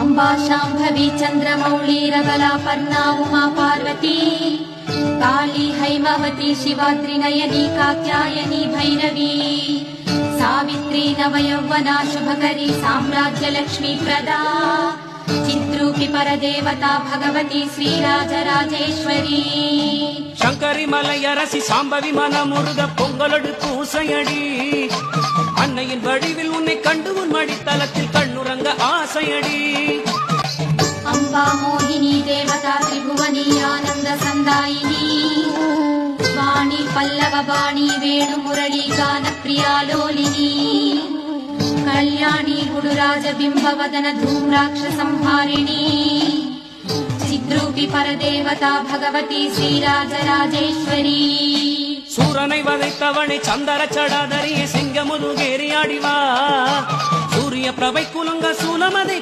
अम्बा शाम्भवी चन्द्रमौळी रबला पर्णा उमा पार्वती काली हैमवती शिवाद्रि नयनी कात्यायनी भैरवी सावित्री नवयौवना शुभकरी साम्राज्य लक्ष्मी प्रदा चिद्रूपि परदेवता भगवती श्रीराजराजेश्वरी शंकरी मलयरसी साम्बवी मनमुरुग பொங்கலோடு பூசையடி அன்னையின் வடிவில் உன்னை கண்டு உன் மடித்தலத்தில் கண்ணுறங்க ஆசையடி अम्बा मोहिनी देवता त्रिभुवनी आनंद संदायिनी वाणी पल्लव वाणी वेणु मुरली गान प्रिया लोलिनी कल्याणी गुडुराज बिंबवदन धूम्राक्ष संहारिणी चिद्रूपि परदेवता भगवती श्रीराजराजेश्वरी சூரனை வதைத்தவனை சந்தர சடாதரிய சிங்கமுதுகேறி ஆடிவா சூரிய பிரபை குலுங்க சூலமதை